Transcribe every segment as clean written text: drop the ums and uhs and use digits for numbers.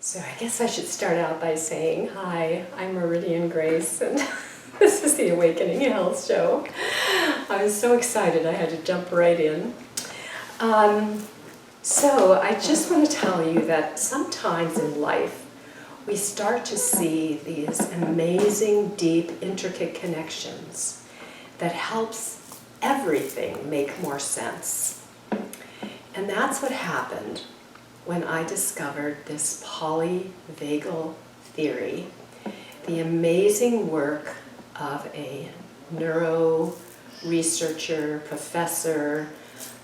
So I guess I should start out by saying, hi, I'm Meridian Grace, and this is the Awakening Health Show. I was so excited I had to jump right in. So I just want to tell you that sometimes in life we start to see these amazing, deep, intricate connections that helps everything make more sense. And that's what happened when I discovered this polyvagal theory, the amazing work of a neuro researcher, professor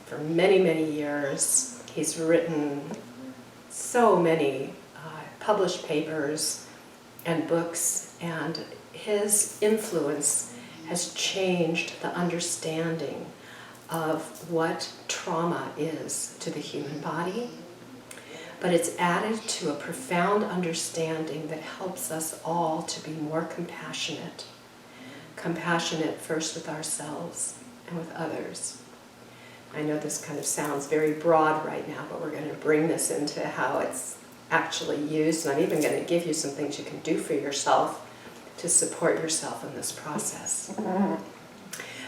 for many, many years. He's written so many published papers and books, and his influence has changed the understanding of what trauma is to the human body. But it's added to a profound understanding that helps us all to be more compassionate. Compassionate first with ourselves and with others. I know this kind of sounds very broad right now, but we're going to bring this into how it's actually used. And I'm even going to give you some things you can do for yourself to support yourself in this process.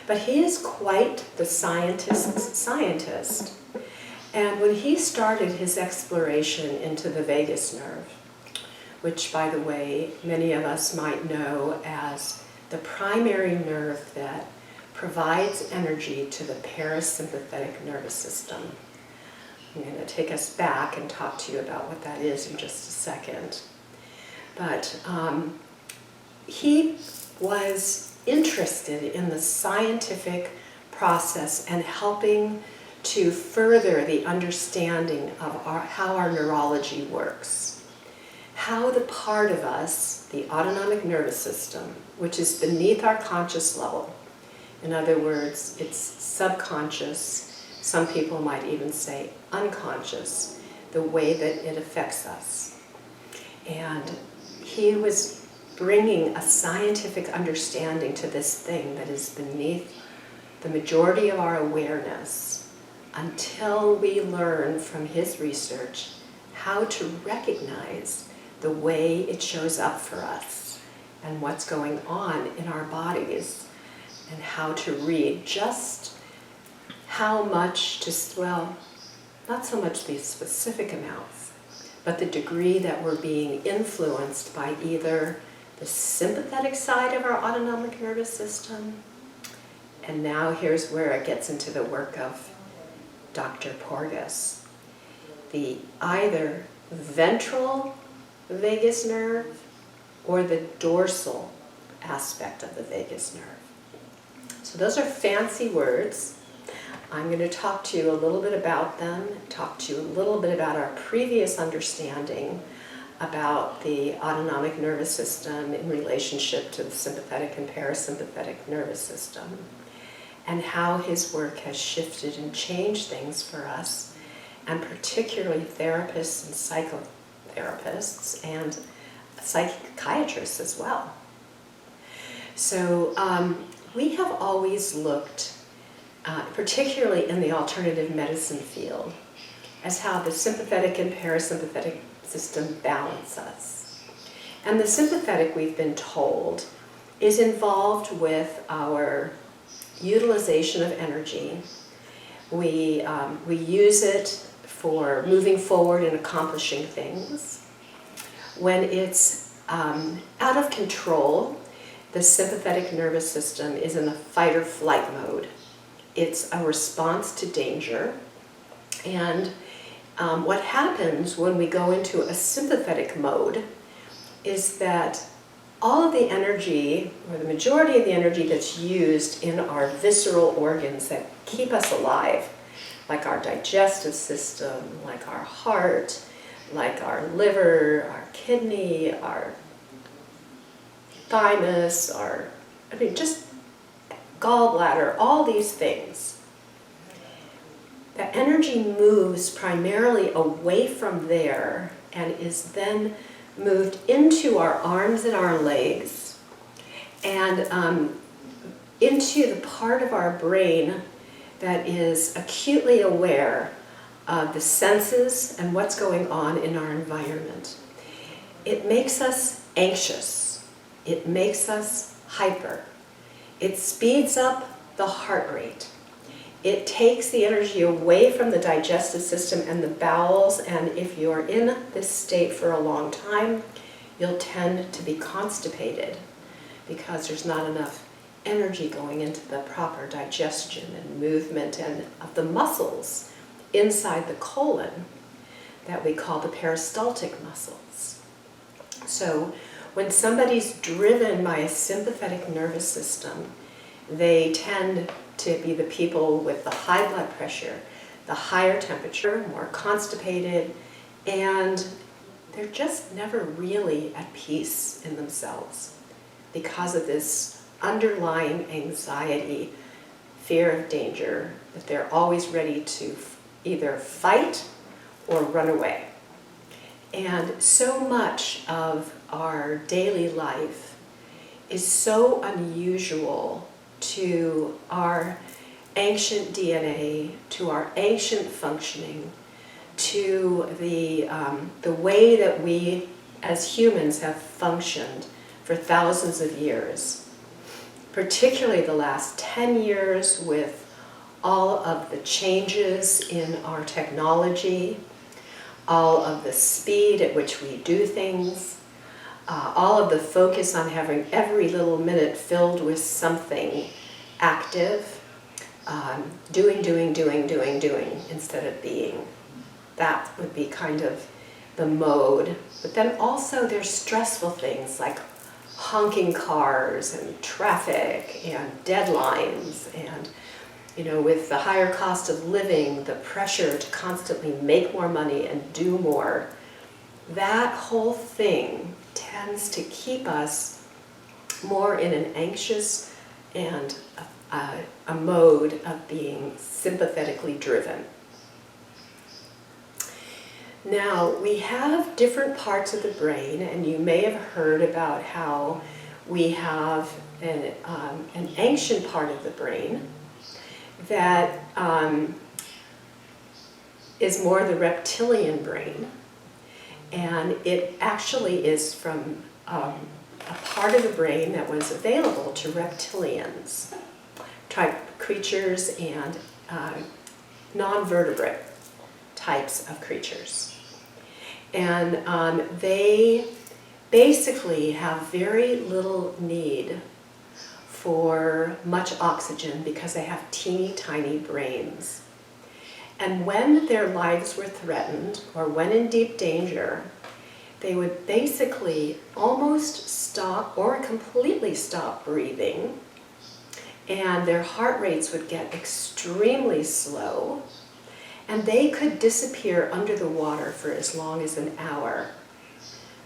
But he is quite the scientist's scientist. And when he started his exploration into the vagus nerve, which, by the way, many of us might know as the primary nerve that provides energy to the parasympathetic nervous system. I'm going to take us back and talk to you about what that is in just a second. But he was interested in the scientific process and helping to further the understanding of how our neurology works. How the part of us, the autonomic nervous system, which is beneath our conscious level, in other words, it's subconscious, some people might even say unconscious, the way that it affects us. And he was bringing a scientific understanding to this thing that is beneath the majority of our awareness, until we learn from his research how to recognize the way it shows up for us and what's going on in our bodies, and how to read just how much, well, not so much the specific amounts, but the degree that we're being influenced by either the sympathetic side of our autonomic nervous system, and now here's where it gets into the work of Dr. Porges, the either ventral vagus nerve or the dorsal aspect of the vagus nerve. So those are fancy words. I'm going to talk to you a little bit about them, talk to you a little bit about our previous understanding about the autonomic nervous system in relationship to the sympathetic and parasympathetic nervous system, and how his work has shifted and changed things for us, and particularly therapists and psychotherapists and psychiatrists as well. So we have always looked, particularly in the alternative medicine field, as how the sympathetic and parasympathetic system balance us. And the sympathetic, we've been told, is involved with our utilization of energy. We use it for moving forward and accomplishing things. When it's out of control, the sympathetic nervous system is in a fight or flight mode. It's a response to danger. And what happens when we go into a sympathetic mode is that all of the energy, or the majority of the energy that's used in our visceral organs that keep us alive, like our digestive system, like our heart, like our liver, our kidney, our thymus, just gallbladder, all these things. The energy moves primarily away from there and is then moved into our arms and our legs, and into the part of our brain that is acutely aware of the senses and what's going on in our environment. it makes us anxious. It makes us hyper. It speeds up the heart rate. It takes the energy away from the digestive system and the bowels, and if you're in this state for a long time, you'll tend to be constipated because there's not enough energy going into the proper digestion and movement and of the muscles inside the colon that we call the peristaltic muscles. So when somebody's driven by a sympathetic nervous system, they tend to be the people with the high blood pressure, the higher temperature, more constipated, and they're just never really at peace in themselves because of this underlying anxiety, fear of danger, that they're always ready to either fight or run away. And so much of our daily life is so unusual to our ancient DNA, to our ancient functioning, to the way that we as humans have functioned for thousands of years, particularly the last 10 years with all of the changes in our technology, all of the speed at which we do things, all of the focus on having every little minute filled with something active, doing, instead of being. That would be kind of the mode. But then also there's stressful things like honking cars and traffic and deadlines and, you know, with the higher cost of living, the pressure to constantly make more money and do more. That whole thing tends to keep us more in an anxious and a mode of being sympathetically driven. Now, we have different parts of the brain, and you may have heard about how we have an ancient part of the brain that is more the reptilian brain. And it actually is from a part of the brain that was available to reptilians, type creatures and non-vertebrate types of creatures. And they basically have very little need for much oxygen because they have teeny tiny brains. And when their lives were threatened or when in deep danger, they would basically almost stop or completely stop breathing, and their heart rates would get extremely slow, and they could disappear under the water for as long as an hour.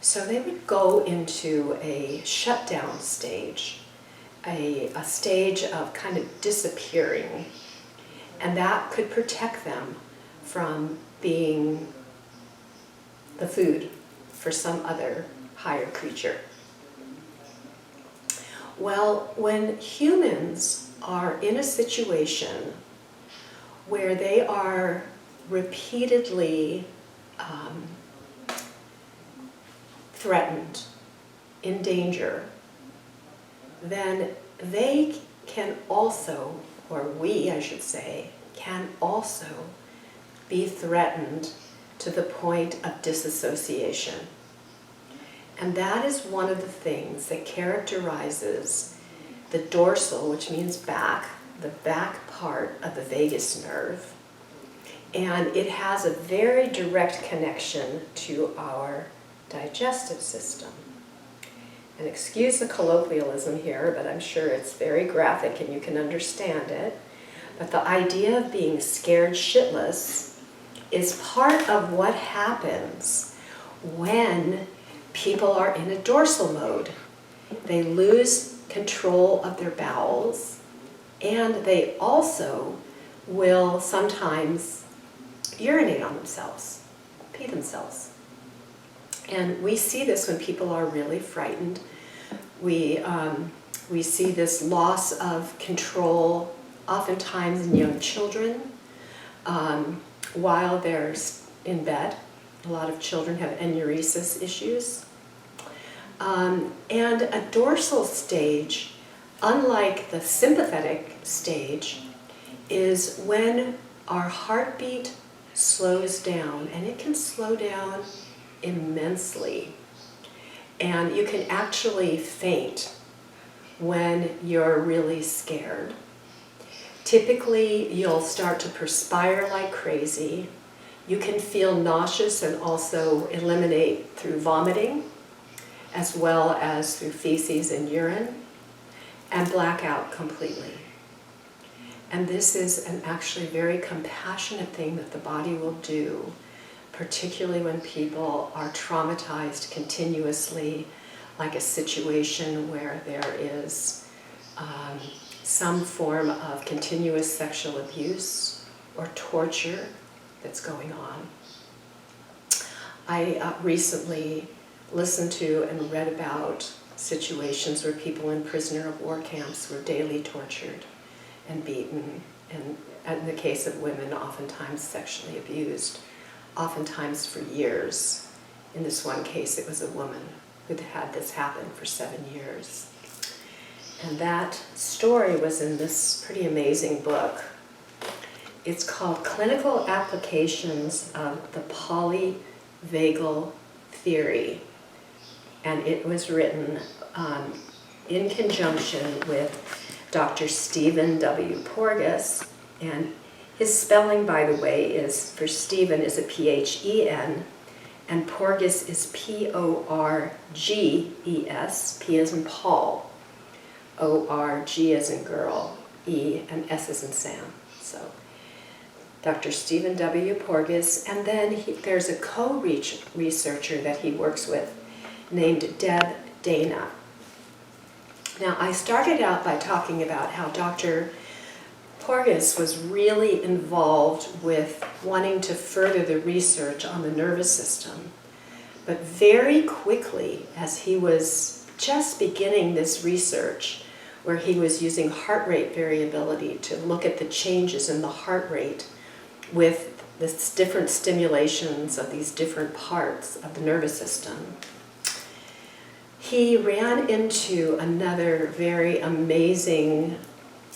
So they would go into a shutdown stage, a stage of kind of disappearing. And that could protect them from being the food for some other higher creature. Well, when humans are in a situation where they are repeatedly threatened, in danger, then they can also, or we, I should say, can also be threatened to the point of disassociation. And that is one of the things that characterizes the dorsal, which means back, the back part of the vagus nerve. And it has a very direct connection to our digestive system. And excuse the colloquialism here, but I'm sure it's very graphic and you can understand it. But the idea of being scared shitless is part of what happens when people are in a dorsal mode. They lose control of their bowels, and they also will sometimes urinate on themselves, pee themselves. And we see this when people are really frightened. We see this loss of control oftentimes in young children while they're in bed. A lot of children have enuresis issues. And a dorsal stage, unlike the sympathetic stage, is when our heartbeat slows down, and it can slow down immensely. And you can actually faint when you're really scared. Typically, you'll start to perspire like crazy. You can feel nauseous and also eliminate through vomiting, as well as through feces and urine, and black out completely. And this is an actually very compassionate thing that the body will do, particularly when people are traumatized continuously, like a situation where there is some form of continuous sexual abuse or torture that's going on. I recently listened to and read about situations where people in prisoner of war camps were daily tortured and beaten, and in the case of women, oftentimes sexually abused, oftentimes for years. In this one case, it was a woman who'd had this happen for 7 years. And that story was in this pretty amazing book. It's called Clinical Applications of the Polyvagal Theory. And it was written in conjunction with Dr. Stephen W. Porges. And his spelling, by the way, is, for Stephen, is a P-H-E-N, and Porges is P-O-R-G-E-S, P as in Paul, O-R-G as in girl, E, and S as in Sam. So Dr. Stephen W. Porges, and then there's a co-researcher that he works with named Deb Dana. Now, I started out by talking about how Dr. Porges was really involved with wanting to further the research on the nervous system. But very quickly, as he was just beginning this research, where he was using heart rate variability to look at the changes in the heart rate with the different stimulations of these different parts of the nervous system, he ran into another very amazing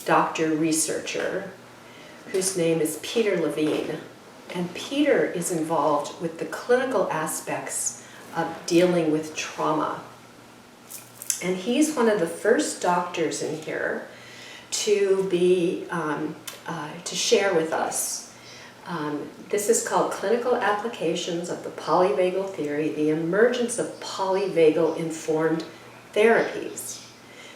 doctor researcher whose name is Peter Levine. And Peter is involved with the clinical aspects of dealing with trauma. And he's one of the first doctors in here to be to share with us. This is called Clinical Applications of the Polyvagal Theory, the Emergence of Polyvagal-Informed Therapies.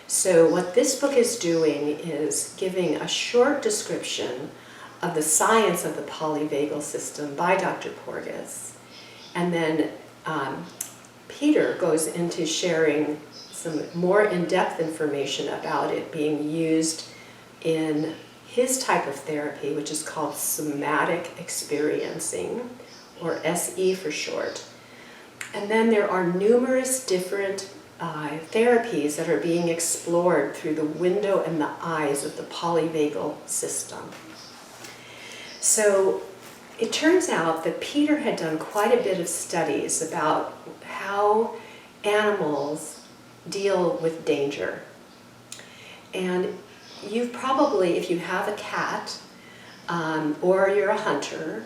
So what this book is doing is giving a short description of the science of the polyvagal system by Dr. Porges. And then Peter goes into sharing some more in-depth information about it being used in his type of therapy, which is called somatic experiencing, or SE for short. And then there are numerous different therapies that are being explored through the window and the eyes of the polyvagal system. So it turns out that Peter had done quite a bit of studies about how animals deal with danger. And you've probably, if you have a cat, or you're a hunter,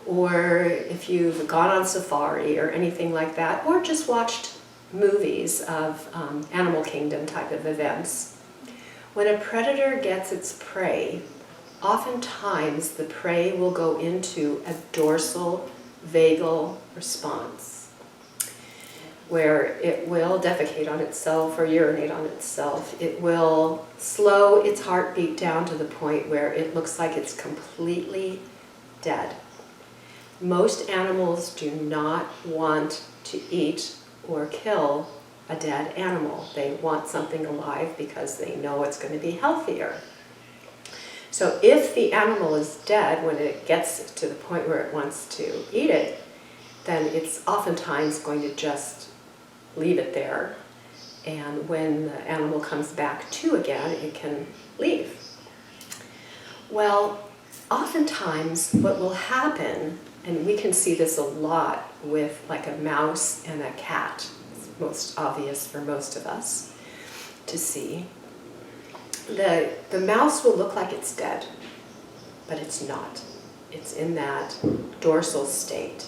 or if you've gone on safari or anything like that, or just watched movies of animal kingdom type of events, when a predator gets its prey, oftentimes the prey will go into a dorsal vagal response, where it will defecate on itself or urinate on itself. It will slow its heartbeat down to the point where it looks like it's completely dead. Most animals do not want to eat or kill a dead animal. They want something alive because they know it's going to be healthier. So if the animal is dead when it gets to the point where it wants to eat it, then it's oftentimes going to just leave it there. And when the animal comes back to again, it can leave. Well, oftentimes what will happen, and we can see this a lot with like a mouse and a cat, most obvious for most of us to see, the mouse will look like it's dead, but it's not. It's in that dorsal state.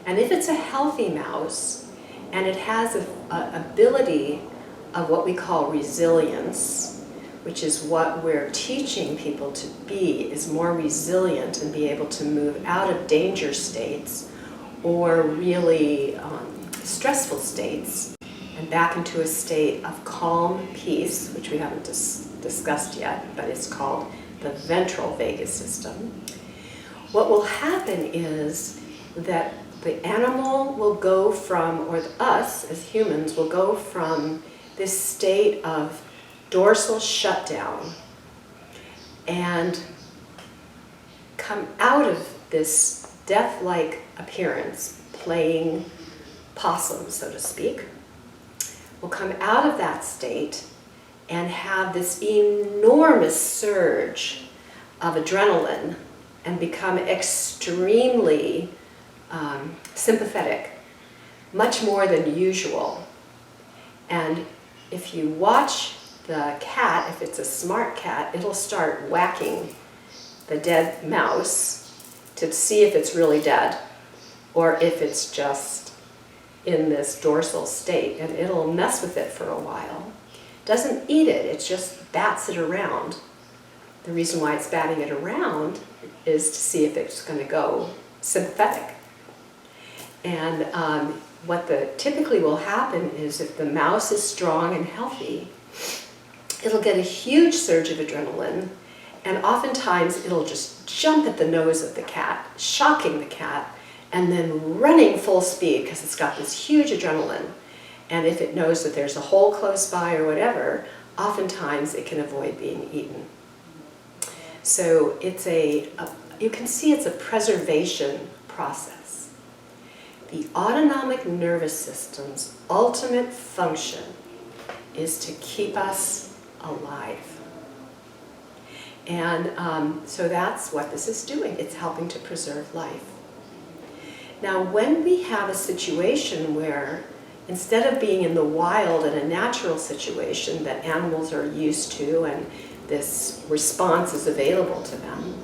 And if it's a healthy mouse, and it has an ability of what we call resilience, which is what we're teaching people to be, is more resilient and be able to move out of danger states or really stressful states and back into a state of calm peace, which we haven't discussed yet, but it's called the ventral vagus system. What will happen is that the animal will go from, or us as humans will go from this state of dorsal shutdown and come out of this death-like appearance, playing possum, so to speak. We'll come out of that state and have this enormous surge of adrenaline and become extremely sympathetic, much more than usual. And if you watch the cat, if it's a smart cat, it'll start whacking the dead mouse to see if it's really dead or if it's just in this dorsal state, and it'll mess with it for a while. Doesn't eat it, it just bats it around. The reason why it's batting it around is to see if it's going to go sympathetic. And what typically will happen is if the mouse is strong and healthy, it'll get a huge surge of adrenaline, and oftentimes it'll just jump at the nose of the cat, shocking the cat, and then running full speed because it's got this huge adrenaline. And if it knows that there's a hole close by or whatever, oftentimes it can avoid being eaten. So it's you can see it's a preservation process. The autonomic nervous system's ultimate function is to keep us alive. And so that's what this is doing. It's helping to preserve life. Now, when we have a situation where instead of being in the wild in a natural situation that animals are used to and this response is available to them,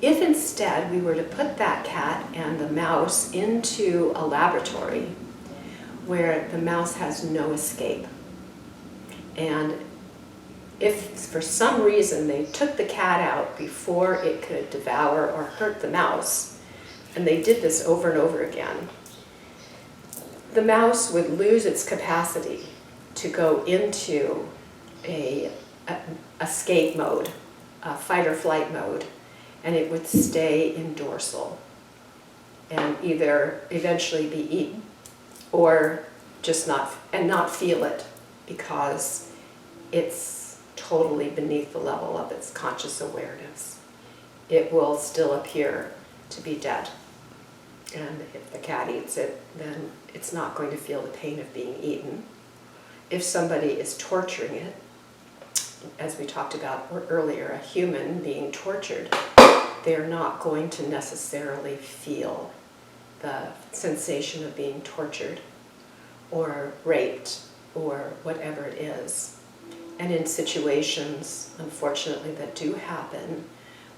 if instead we were to put that cat and the mouse into a laboratory where the mouse has no escape, and if for some reason they took the cat out before it could devour or hurt the mouse, and they did this over and over again, the mouse would lose its capacity to go into a escape mode, a fight or flight mode, and it would stay in dorsal and either eventually be eaten or just not feel it because it's totally beneath the level of its conscious awareness. It will still appear to be dead. And if the cat eats it, then it's not going to feel the pain of being eaten. If somebody is torturing it, as we talked about earlier, a human being tortured, they're not going to necessarily feel the sensation of being tortured or raped or whatever it is. And in situations, unfortunately, that do happen,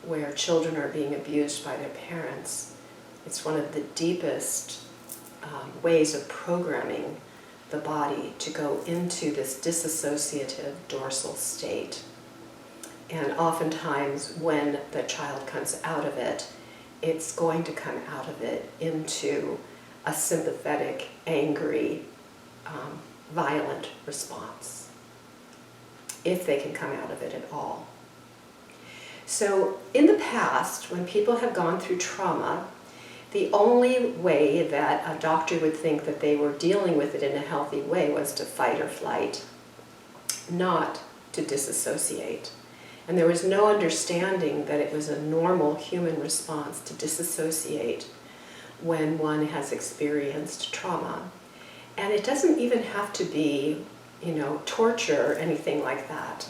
where children are being abused by their parents, it's one of the deepest ways of programming the body to go into this disassociative dorsal state. And oftentimes when the child comes out of it, it's going to come out of it into a sympathetic, angry, violent response, if they can come out of it at all. So in the past, when people have gone through trauma, the only way that a doctor would think that they were dealing with it in a healthy way was to fight or flight, not to disassociate. And there was no understanding that it was a normal human response to disassociate when one has experienced trauma. And it doesn't even have to be, torture or anything like that.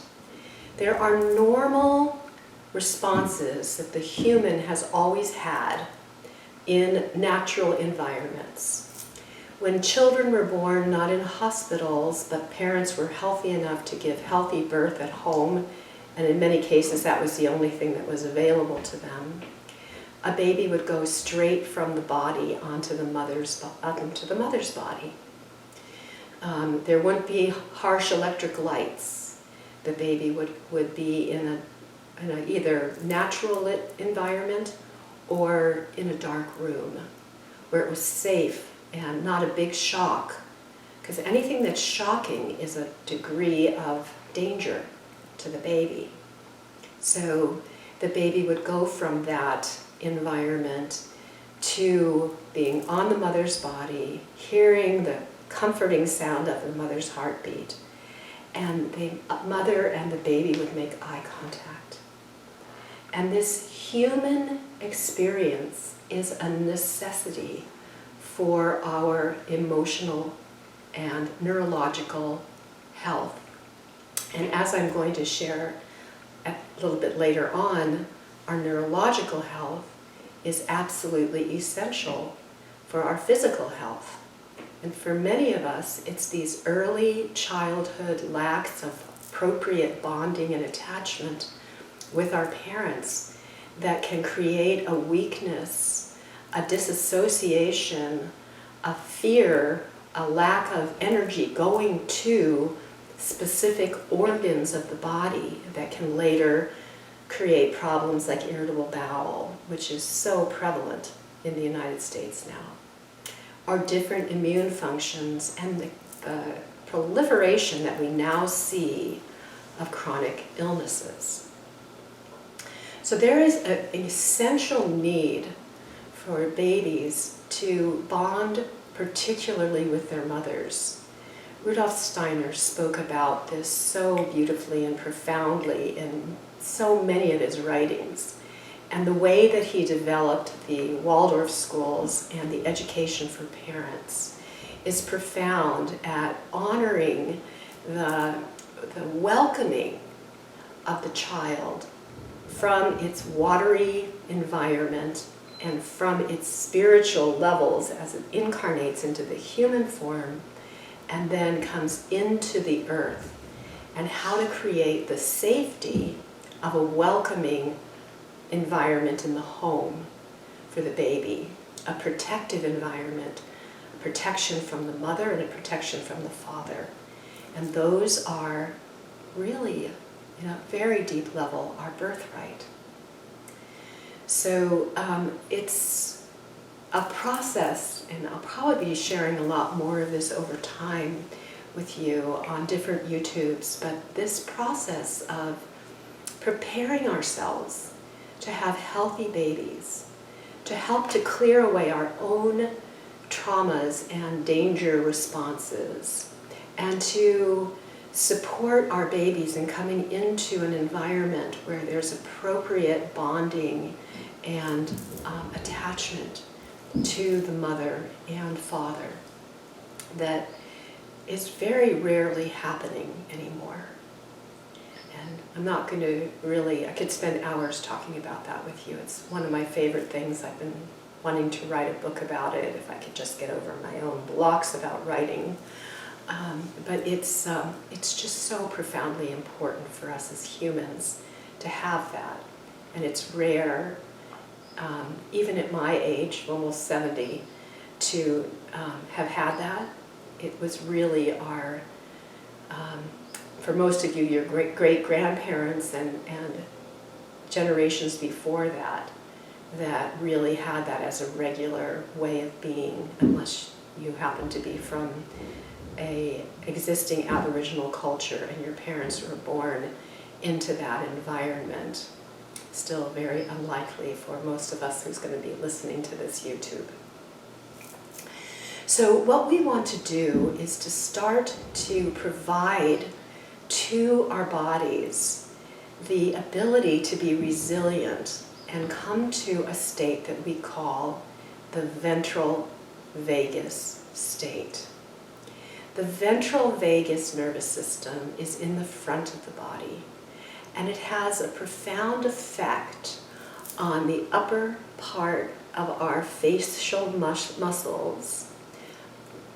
There are normal responses that the human has always had in natural environments. when children were born not in hospitals, but parents were healthy enough to give healthy birth at home, and in many cases that was the only thing that was available to them, a baby would go straight from the body onto the mother's body. There wouldn't be harsh electric lights. The baby would be in a either natural lit environment or in a dark room where it was safe and not a big shock. Because anything that's shocking is a degree of danger to the baby. So the baby would go from that environment to being on the mother's body, hearing the comforting sound of the mother's heartbeat, and the mother and the baby would make eye contact. And this human experience is a necessity for our emotional and neurological health. And as I'm going to share a little bit later on, our neurological health is absolutely essential for our physical health. And for many of us, it's these early childhood lacks of appropriate bonding and attachment with our parents that can create a weakness, a disassociation, a fear, a lack of energy going to specific organs of the body that can later create problems like irritable bowel, which is so prevalent in the United States now. Our different immune functions and the proliferation that we now see of chronic illnesses. So there is an essential need for babies to bond particularly with their mothers. Rudolf Steiner spoke about this so beautifully and profoundly in so many of his writings. And the way that he developed the Waldorf schools and the education for parents is profound at honoring the welcoming of the child from its watery environment and from its spiritual levels as it incarnates into the human form and then comes into the earth, and how to create the safety of a welcoming environment in the home for the baby, a protective environment, a protection from the mother and a protection from the father. And those are really, in a very deep level, our birthright. So it's a process, and I'll probably be sharing a lot more of this over time with you on different YouTubes, but this process of preparing ourselves to have healthy babies, to help to clear away our own traumas and danger responses, and to support our babies in coming into an environment where there's appropriate bonding and attachment to the mother and father that is very rarely happening anymore. And I'm not going to really, I could spend hours talking about that with you. It's one of my favorite things. I've been wanting to write a book about it, if I could just get over my own blocks about writing. But it's just so profoundly important for us as humans to have that. And it's rare, even at my age, almost 70, to have had that. It was really our, for most of you, your great-great-grandparents and generations before that, that really had that as a regular way of being, unless you happen to be from a existing Aboriginal culture and your parents were born into that environment. Still very unlikely for most of us who's going to be listening to this YouTube. So what we want to do is to start to provide to our bodies the ability to be resilient and come to a state that we call the ventral vagus state. The ventral vagus nervous system is in the front of the body, and it has a profound effect on the upper part of our facial muscles,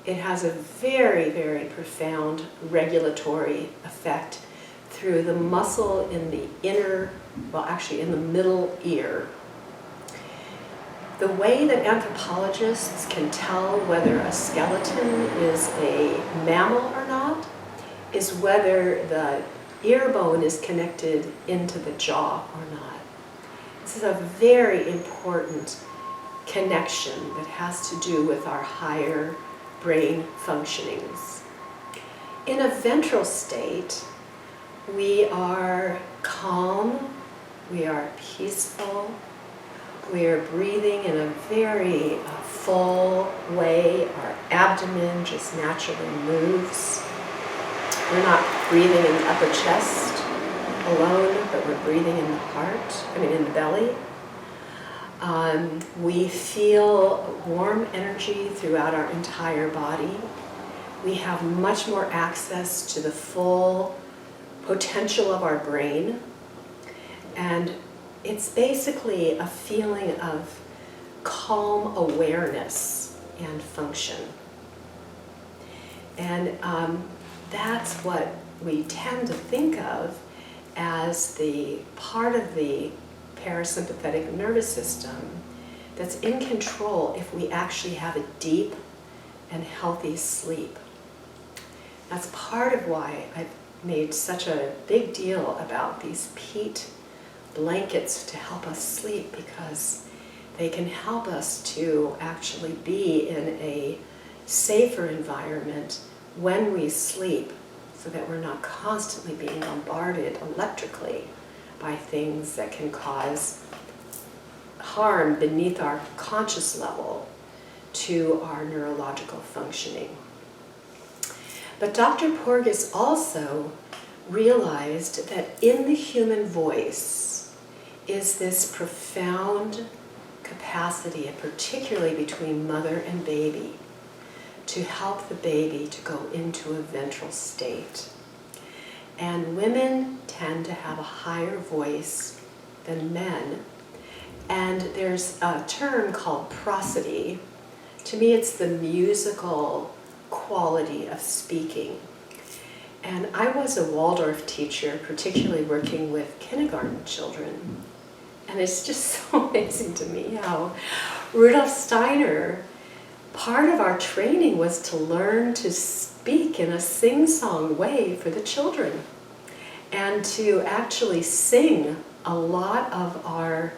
it has a very, very profound regulatory effect through the muscle in the inner, well, actually in the middle ear. The way that anthropologists can tell whether a skeleton is a mammal or not is whether the ear bone is connected into the jaw or not. This is a very important connection that has to do with our higher brain functionings. In a ventral state, we are calm, we are peaceful, we are breathing in a very full way. Our abdomen just naturally moves. We're not breathing in the upper chest alone, but we're breathing in the heart, in the belly. We feel warm energy throughout our entire body. We have much more access to the full potential of our brain. And it's basically a feeling of calm awareness and function. And that's what we tend to think of as the part of the parasympathetic nervous system that's in control if we actually have a deep and healthy sleep. That's part of why I've made such a big deal about these peat blankets to help us sleep, because they can help us to actually be in a safer environment when we sleep, so that we're not constantly being bombarded electrically by things that can cause harm beneath our conscious level to our neurological functioning. But Dr. Porges also realized that in the human voice is this profound capacity, and particularly between mother and baby, to help the baby to go into a ventral state. And women tend to have a higher voice than men. And there's a term called prosody. To me, it's the musical quality of speaking. And I was a Waldorf teacher, particularly working with kindergarten children. And it's just so amazing to me how Rudolf Steiner, part of our training was to learn to speak in a sing-song way for the children, and to actually sing a lot of our,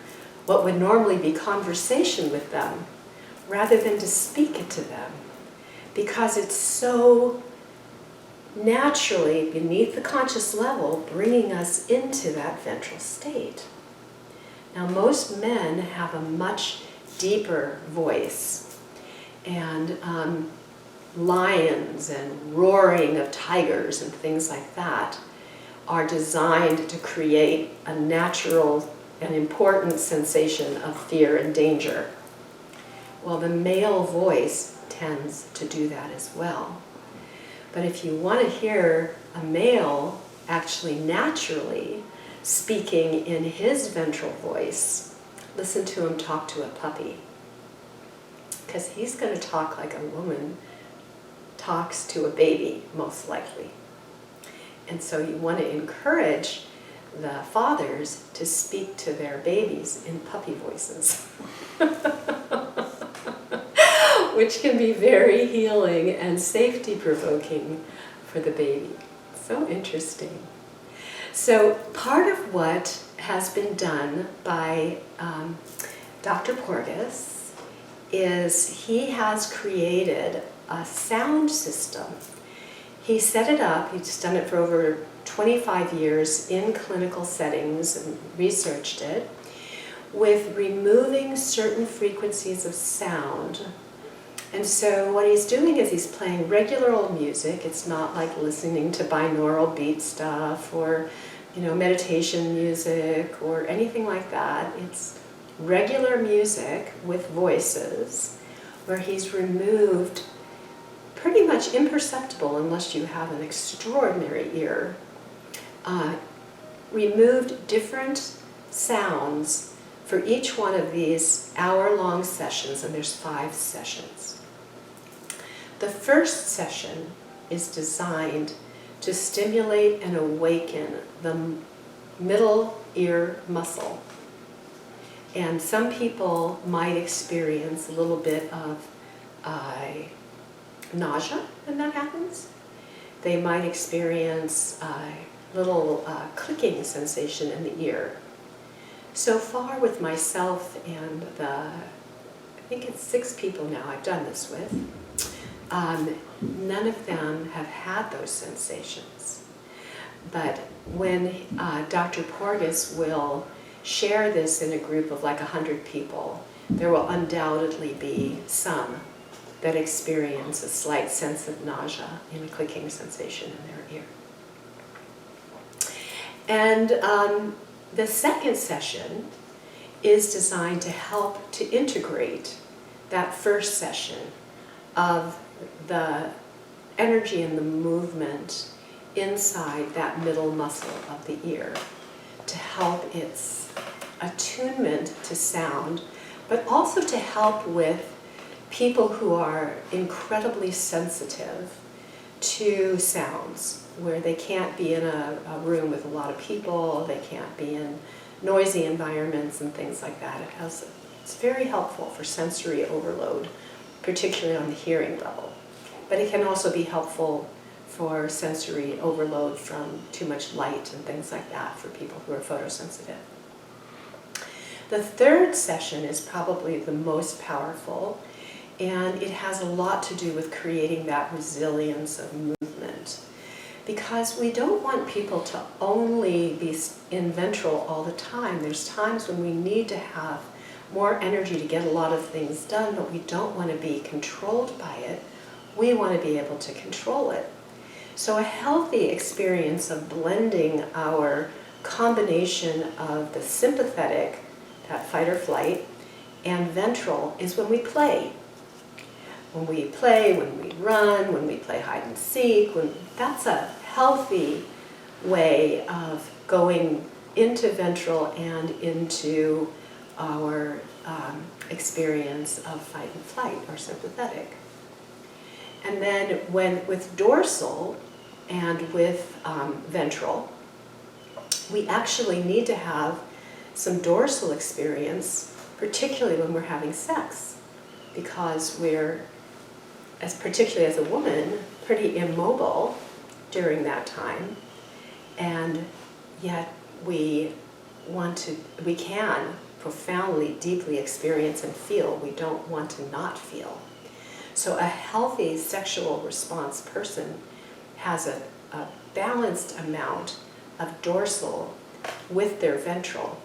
what would normally be conversation with them, rather than to speak it to them, because it's so naturally beneath the conscious level bringing us into that ventral state. Now, most men have a much deeper voice, and lions and roaring of tigers and things like that are designed to create a natural and important sensation of fear and danger. Well, the male voice tends to do that as well. But if you want to hear a male actually naturally speaking in his ventral voice, listen to him talk to a puppy. Because he's going to talk like a woman talks to a baby, most likely. And so you want to encourage the fathers to speak to their babies in puppy voices, which can be very healing and safety-provoking for the baby. So interesting. So part of what has been done by Dr. Porges is he has created a sound system. He set it up, he's done it for over 25 years in clinical settings and researched it, with removing certain frequencies of sound. And so what he's doing is he's playing regular old music. It's not like listening to binaural beat stuff or, meditation music or anything like that. It's regular music with voices, where he's removed, pretty much imperceptible unless you have an extraordinary ear, removed different sounds for each one of these hour-long sessions, and there's 5 sessions. The first session is designed to stimulate and awaken the middle ear muscle. And some people might experience a little bit of nausea when that happens. They might experience a little clicking sensation in the ear. So far with myself and I think it's 6 people now I've done this with, none of them have had those sensations. But when Dr. Porges will share this in a group of like 100 people, there will undoubtedly be some that experience a slight sense of nausea and a clicking sensation in their ear. And the second session is designed to help to integrate that first session of the energy and the movement inside that middle muscle of the ear, to help its attunement to sound, but also to help with people who are incredibly sensitive to sounds, where they can't be in a room with a lot of people, they can't be in noisy environments and things like that. It's very helpful for sensory overload, particularly on the hearing level. But it can also be helpful for sensory overload from too much light and things like that for people who are photosensitive. The third session is probably the most powerful, and it has a lot to do with creating that resilience of movement. Because we don't want people to only be in ventral all the time. There's times when we need to have more energy to get a lot of things done, but we don't want to be controlled by it. We want to be able to control it. So a healthy experience of blending our combination of the sympathetic, that fight or flight, and ventral is when we play. When we play, when we run, when we play hide and seek, that's a healthy way of going into ventral and into our experience of fight and flight or sympathetic. And then with dorsal and with ventral, we actually need to have some dorsal experience, particularly when we're having sex, because we're, particularly as a woman, pretty immobile during that time, and yet we can profoundly, deeply experience and feel. We don't want to not feel. So a healthy sexual response person has a balanced amount of dorsal with their ventral.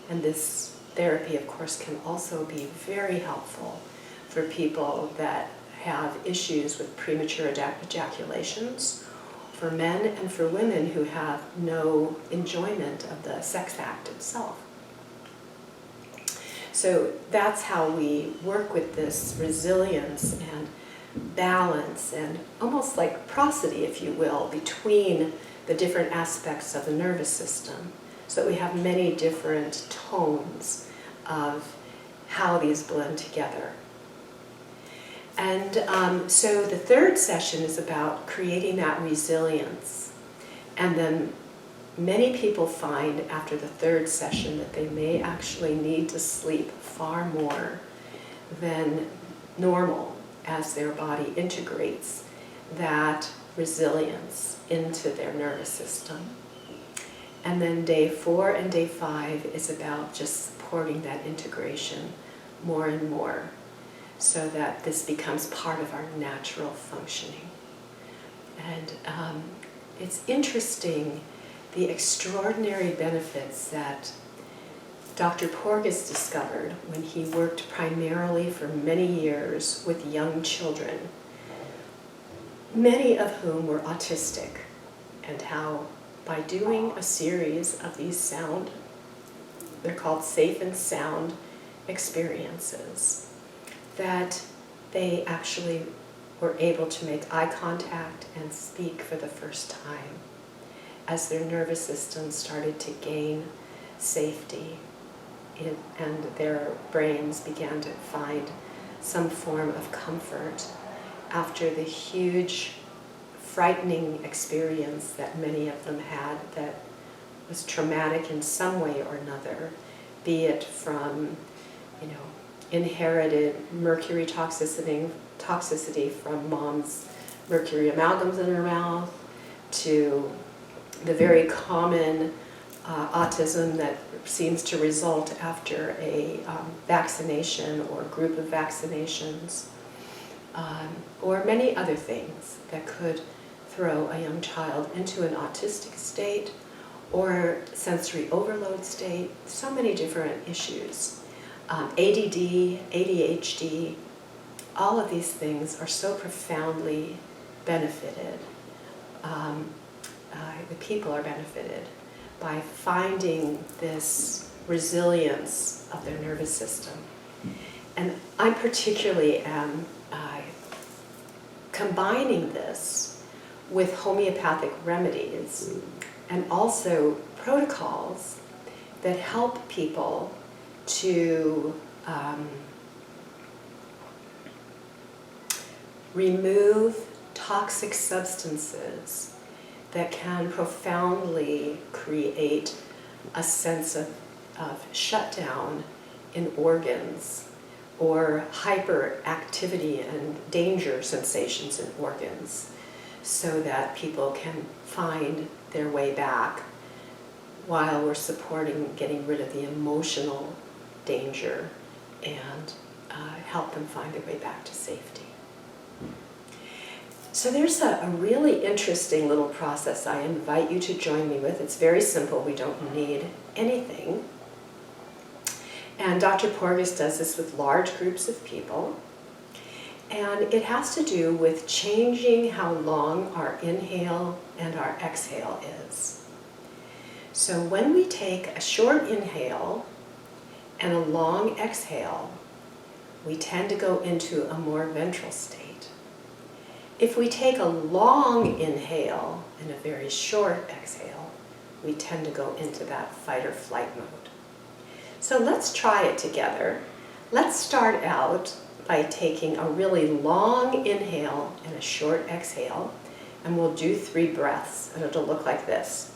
And this therapy, of course, can also be very helpful for people that have issues with premature ejaculations, for men and for women who have no enjoyment of the sex act itself. So that's how we work with this resilience and balance and almost like prosody, if you will, between the different aspects of the nervous system, so that we have many different tones of how these blend together. And so the third session is about creating that resilience. And then many people find after the third session that they may actually need to sleep far more than normal as their body integrates that resilience into their nervous system. And then day 4 and day 5 is about just supporting that integration more and more, so that this becomes part of our natural functioning. And it's interesting the extraordinary benefits that Dr. Porges discovered when he worked primarily for many years with young children, many of whom were autistic, and how by doing a series of these they're called safe and sound experiences, that they actually were able to make eye contact and speak for the first time as their nervous system started to gain safety and their brains began to find some form of comfort after the huge, frightening experience that many of them had that was traumatic in some way or another, be it from, inherited mercury toxicity from mom's mercury amalgams in her mouth, to the very common autism that seems to result after a vaccination or group of vaccinations, or many other things that could throw a young child into an autistic state or sensory overload state, so many different issues. ADD, ADHD, all of these things are so profoundly benefited. The people are benefited by finding this resilience of their nervous system. And I particularly am combining this with homeopathic remedies and also protocols that help people to remove toxic substances that can profoundly create a sense of shutdown in organs, or hyperactivity and danger sensations in organs, so that people can find their way back while we're supporting getting rid of the emotional danger and help them find their way back to safety. So there's a really interesting little process I invite you to join me with. It's very simple. We don't need anything. And Dr. Porges does this with large groups of people. And it has to do with changing how long our inhale and our exhale is. So when we take a short inhale and a long exhale, we tend to go into a more ventral state. If we take a long inhale and a very short exhale, we tend to go into that fight or flight mode. So let's try it together. Let's start out by taking a really long inhale and a short exhale, and we'll do 3 breaths, and it'll look like this.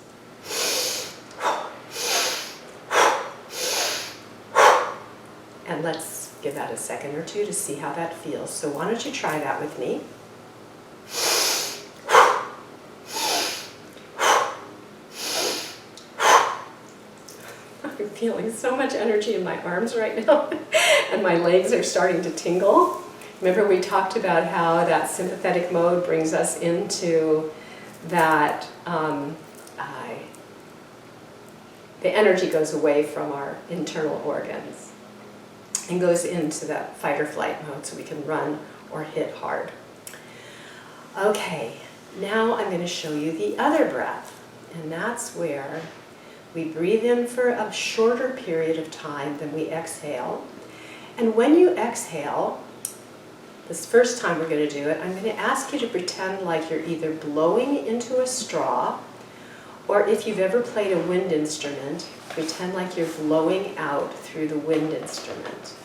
And let's give that a second or two to see how that feels. So why don't you try that with me? I'm feeling so much energy in my arms right now, and my legs are starting to tingle. Remember we talked about how that sympathetic mode brings us into that, the energy goes away from our internal organs and goes into that fight or flight mode so we can run or hit hard. Okay, now I'm going to show you the other breath, and that's where we breathe in for a shorter period of time than we exhale. And when you exhale, this first time we're going to do it, I'm going to ask you to pretend like you're either blowing into a straw, or if you've ever played a wind instrument, pretend like you're blowing out through the wind instrument.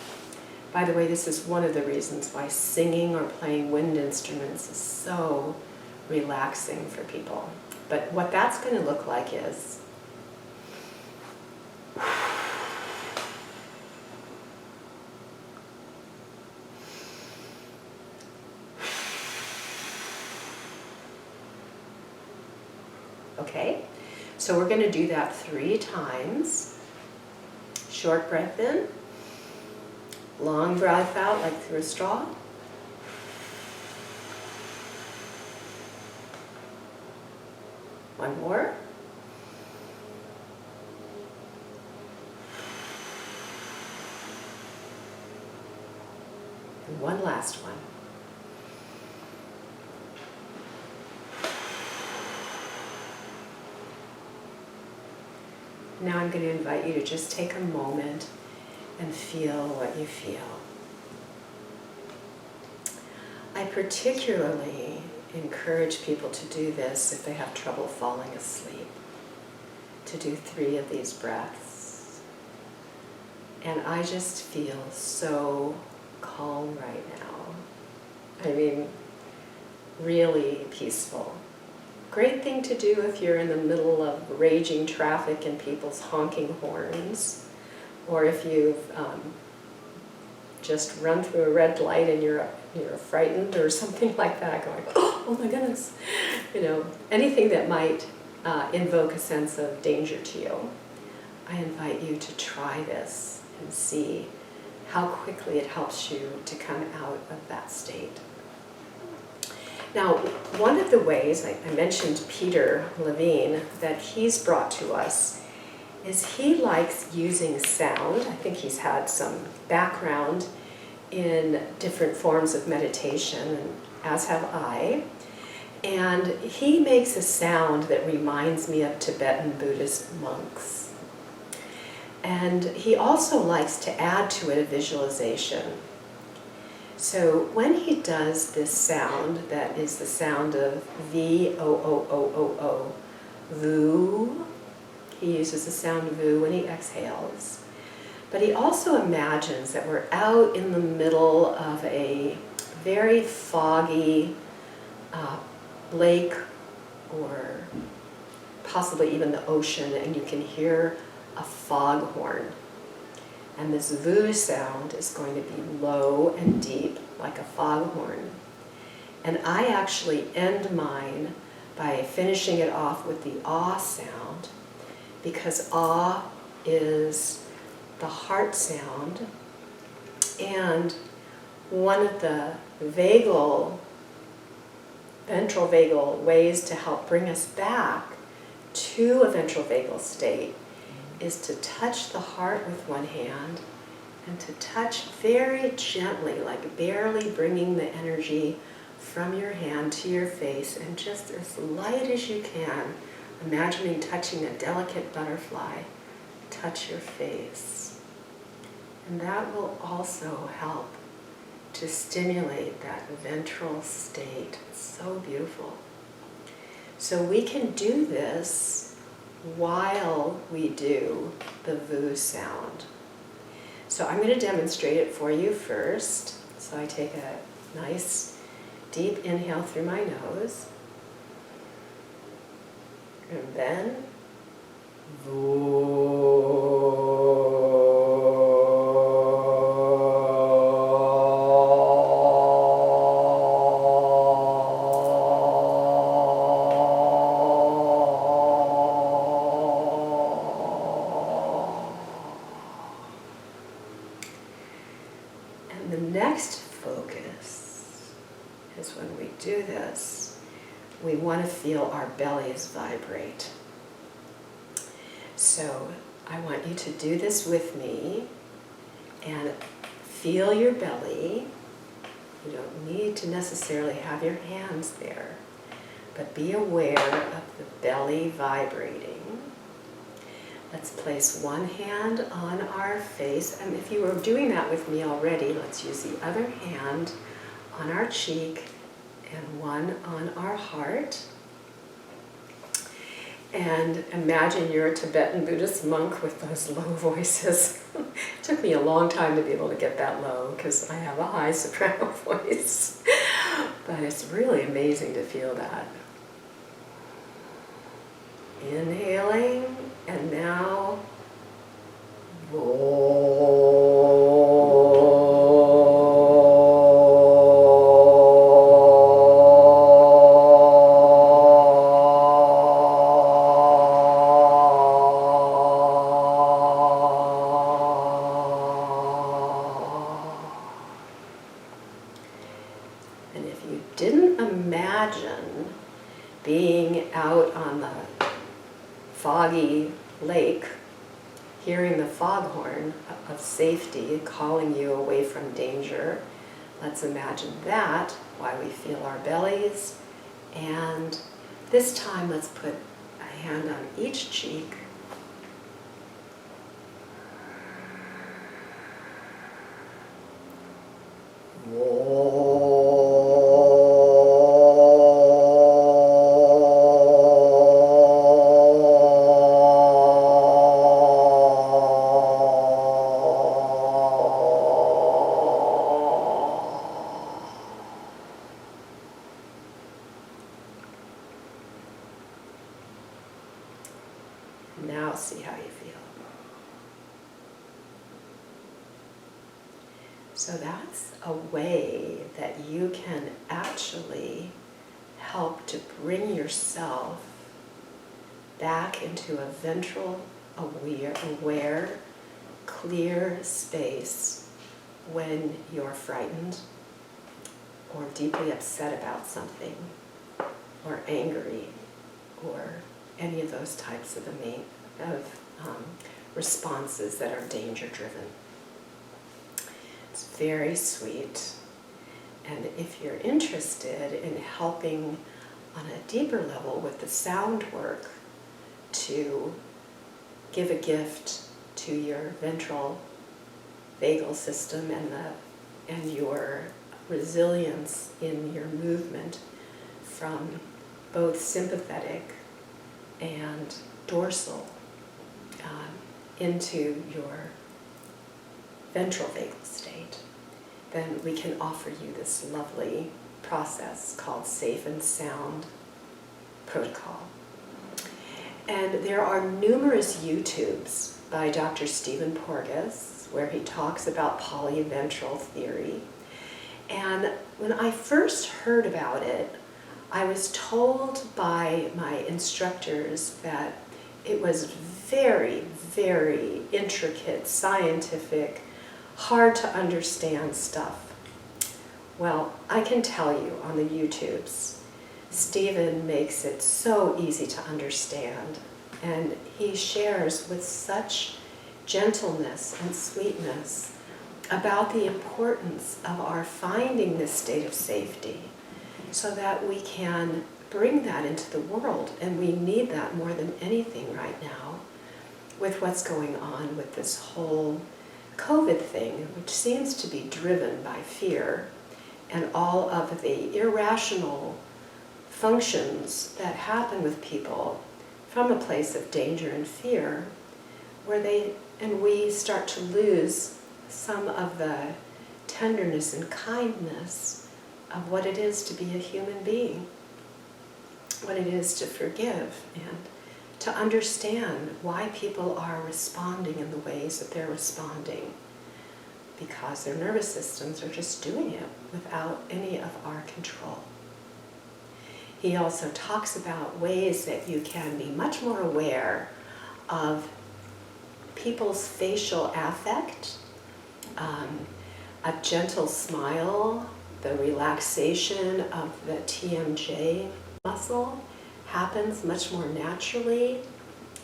By the way, this is one of the reasons why singing or playing wind instruments is so relaxing for people. But what that's going to look like is okay, so we're going to do that 3 times. Short breath in, long breath out like through a straw. One more. And one last one. Now I'm going to invite you to just take a moment and feel what you feel. I particularly encourage people to do this if they have trouble falling asleep, to do 3 of these breaths. And I just feel so calm right now. I mean, really peaceful. Great thing to do if you're in the middle of raging traffic and people's honking horns, or if you've just run through a red light and you're frightened or something like that, going, oh my goodness, anything that might invoke a sense of danger to you. I invite you to try this and see how quickly it helps you to come out of that state. Now, one of the ways, I mentioned Peter Levine, that he's brought to us is he likes using sound. I think he's had some background in different forms of meditation, as have I. And he makes a sound that reminds me of Tibetan Buddhist monks. And he also likes to add to it a visualization. So when he does this sound, that is the sound of V-O-O-O-O-O, Vu, he uses the sound Vu when he exhales. But he also imagines that we're out in the middle of a very foggy lake, or possibly even the ocean, and you can hear a foghorn. And this Vu sound is going to be low and deep, like a foghorn. And I actually end mine by finishing it off with the ah sound, because ah is the heart sound, and one of the ventral vagal ways to help bring us back to a ventral vagal state is to touch the heart with one hand and to touch very gently, like barely bringing the energy from your hand to your face, and just as light as you can, imagining touching a delicate butterfly, touch your face. And that will also help to stimulate that ventral state. It's so beautiful. So we can do this while we do the Vu sound. So I'm going to demonstrate it for you first. So I take a nice deep inhale through my nose, and then Vu. And the next focus is when we do this, we want to feel our bellies vibrate. So I want you to do this with me and feel your belly. You don't need to necessarily have your hands there, but be aware of the belly vibrating. Let's place one hand on our face, and if you were doing that with me already, let's use the other hand on our cheek and one on our heart. And imagine you're a Tibetan Buddhist monk with those low voices. It took me a long time to be able to get that low because I have a high soprano voice. But it's really amazing to feel that. Inhaling, and now and if you didn't imagine being out on the foggy lake, hearing the foghorn of safety calling you away from danger, let's imagine that while we feel our bellies. And this time let's put a hand on each cheek. Now see how you feel. So that's a way that you can actually help to bring yourself back into a ventral, aware, clear space when you're frightened or deeply upset about something or angry or any of those types of responses that are danger-driven. It's very sweet. And if you're interested in helping on a deeper level with the sound work to give a gift to your ventral vagal system and your resilience in your movement from both sympathetic and dorsal into your ventral vagal state, then we can offer you this lovely process called Safe and Sound Protocol. And there are numerous YouTubes by Dr. Porges where he talks about polyventral theory. And when I first heard about it, I was told by my instructors that it was very, very intricate, scientific, hard to understand stuff. Well, I can tell you on the YouTubes, Stephen makes it so easy to understand, and he shares with such gentleness and sweetness about the importance of our finding this state of safety so that we can bring that into the world, and we need that more than anything right now with what's going on with this whole COVID thing, which seems to be driven by fear and all of the irrational functions that happen with people from a place of danger and fear, where we start to lose some of the tenderness and kindness of what it is to be a human being, what it is to forgive, and to understand why people are responding in the ways that they're responding, because their nervous systems are just doing it without any of our control. He also talks about ways that you can be much more aware of people's facial affect, a gentle smile, the relaxation of the TMJ muscle happens much more naturally.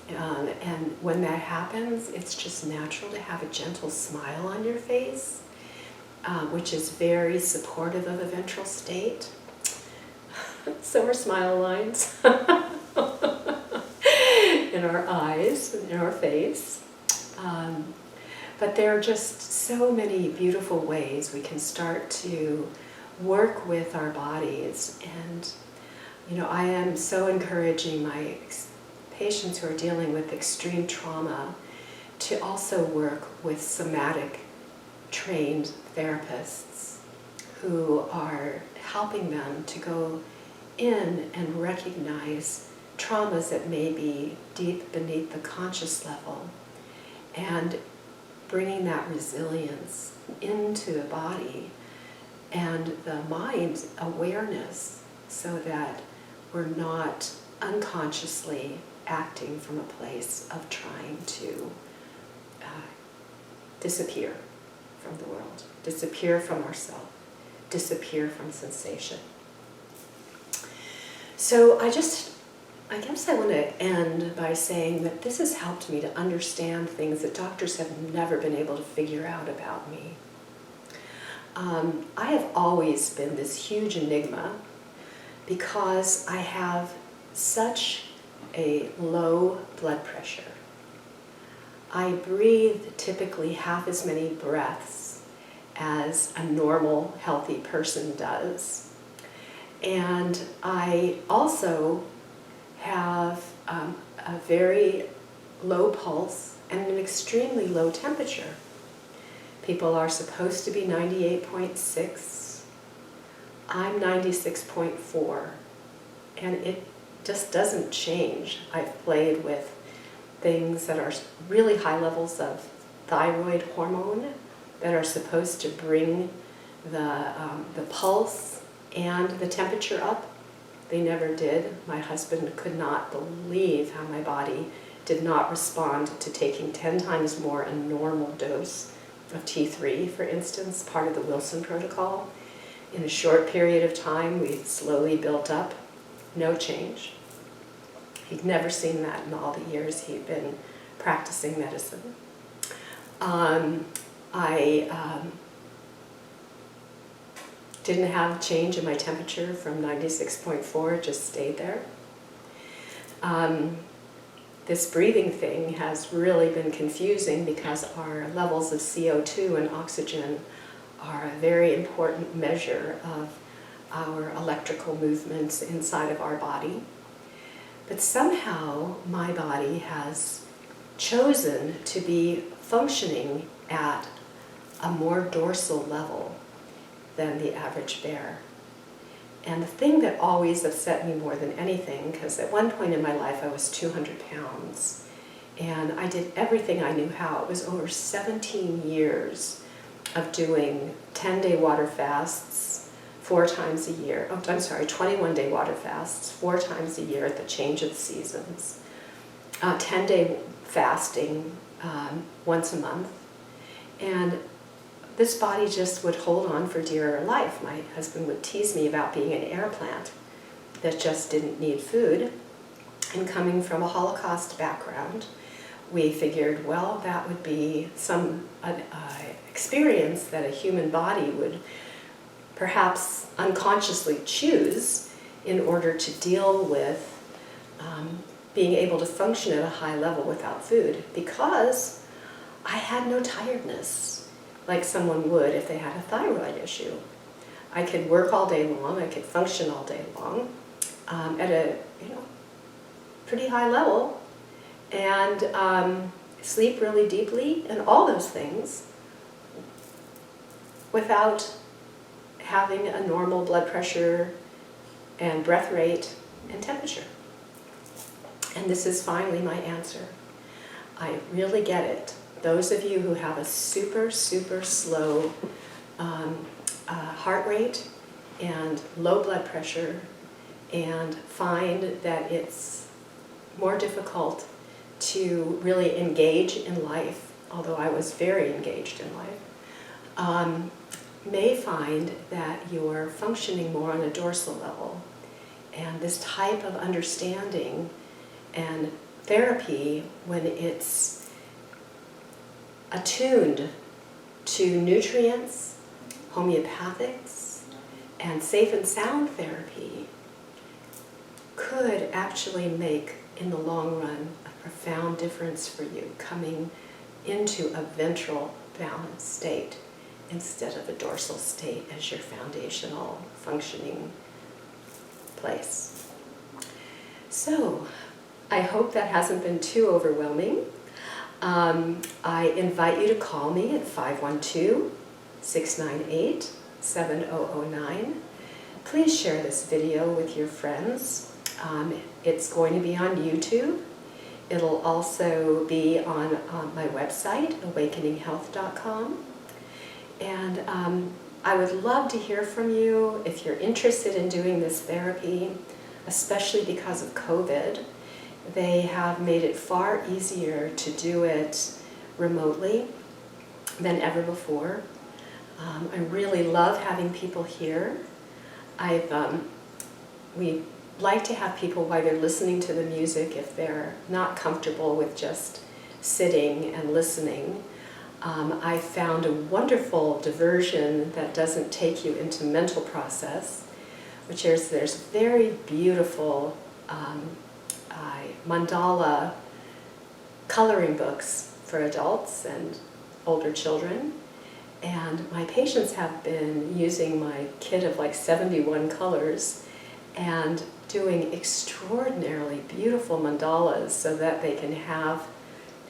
And when that happens, it's just natural to have a gentle smile on your face, which is very supportive of a ventral state. So are smile lines in our eyes, in our face. But there are just so many beautiful ways we can start to work with our bodies. And, I am so encouraging my patients who are dealing with extreme trauma to also work with somatic trained therapists who are helping them to go in and recognize traumas that may be deep beneath the conscious level and bringing that resilience into the body and the mind awareness so that we're not unconsciously acting from a place of trying to disappear from the world, disappear from ourselves, disappear from sensation. So I guess I want to end by saying that this has helped me to understand things that doctors have never been able to figure out about me. I have always been this huge enigma because I have such a low blood pressure. I breathe typically half as many breaths as a normal, healthy person does. And I also have a very low pulse and an extremely low temperature. People are supposed to be 98.6. I'm 96.4. And it just doesn't change. I've played with things that are really high levels of thyroid hormone that are supposed to bring the pulse and the temperature up. They never did. My husband could not believe how my body did not respond to taking 10 times more a normal dose of T3, for instance, part of the Wilson protocol. In a short period of time, we slowly built up, no change. He'd never seen that in all the years he'd been practicing medicine. I didn't have change in my temperature from 96.4, it just stayed there. This breathing thing has really been confusing because our levels of CO2 and oxygen are a very important measure of our electrical movements inside of our body. But somehow my body has chosen to be functioning at a more dorsal level than the average bear. And the thing that always upset me more than anything, because at one point in my life I was 200 pounds, and I did everything I knew how. It was over 17 years of doing 10-day water fasts 4 times a year. Oh, I'm sorry, 21-day water fasts 4 times a year at the change of the seasons. 10-day fasting once a month. And this body just would hold on for dear life. My husband would tease me about being an air plant that just didn't need food. And coming from a Holocaust background, we figured, well, that would be some experience that a human body would perhaps unconsciously choose in order to deal with being able to function at a high level without food, because I had no tiredness like someone would if they had a thyroid issue. I could work all day long, I could function all day long at a pretty high level, and sleep really deeply, and all those things without having a normal blood pressure and breath rate and temperature. And this is finally my answer. I really get it. Those of you who have a super, super slow heart rate and low blood pressure and find that it's more difficult to really engage in life, although I was very engaged in life, may find that you're functioning more on a dorsal level. And this type of understanding and therapy, when it's attuned to nutrients, homeopathics, and safe and sound therapy, could actually make, in the long run, a profound difference for you, coming into a ventral balanced state instead of a dorsal state as your foundational functioning place. So, I hope that hasn't been too overwhelming. I invite you to call me at 512-698-7009. Please share this video with your friends. It's going to be on YouTube. It'll also be on my website, awakeninghealth.com. And I would love to hear from you if you're interested in doing this therapy, especially because of COVID. They have made it far easier to do it remotely than ever before. I really love having people here. We like to have people while they're listening to the music if they're not comfortable with just sitting and listening. I found a wonderful diversion that doesn't take you into mental process, which is there's very beautiful mandala coloring books for adults and older children. And my patients have been using my kit of like 71 colors and doing extraordinarily beautiful mandalas so that they can have,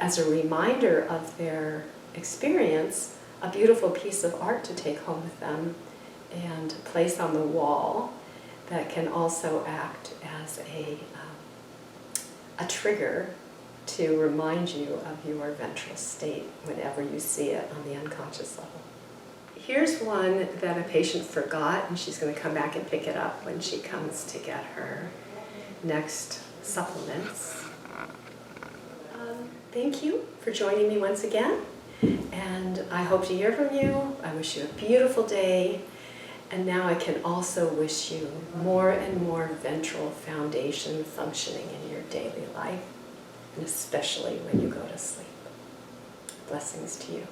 as a reminder of their experience, a beautiful piece of art to take home with them and place on the wall that can also act as a trigger to remind you of your ventral state whenever you see it on the unconscious level. Here's one that a patient forgot, and she's going to come back and pick it up when she comes to get her next supplements. Thank you for joining me once again, and I hope to hear from you. I wish you a beautiful day, and now I can also wish you more and more ventral foundation functioning in your daily life, and especially when you go to sleep. Blessings to you.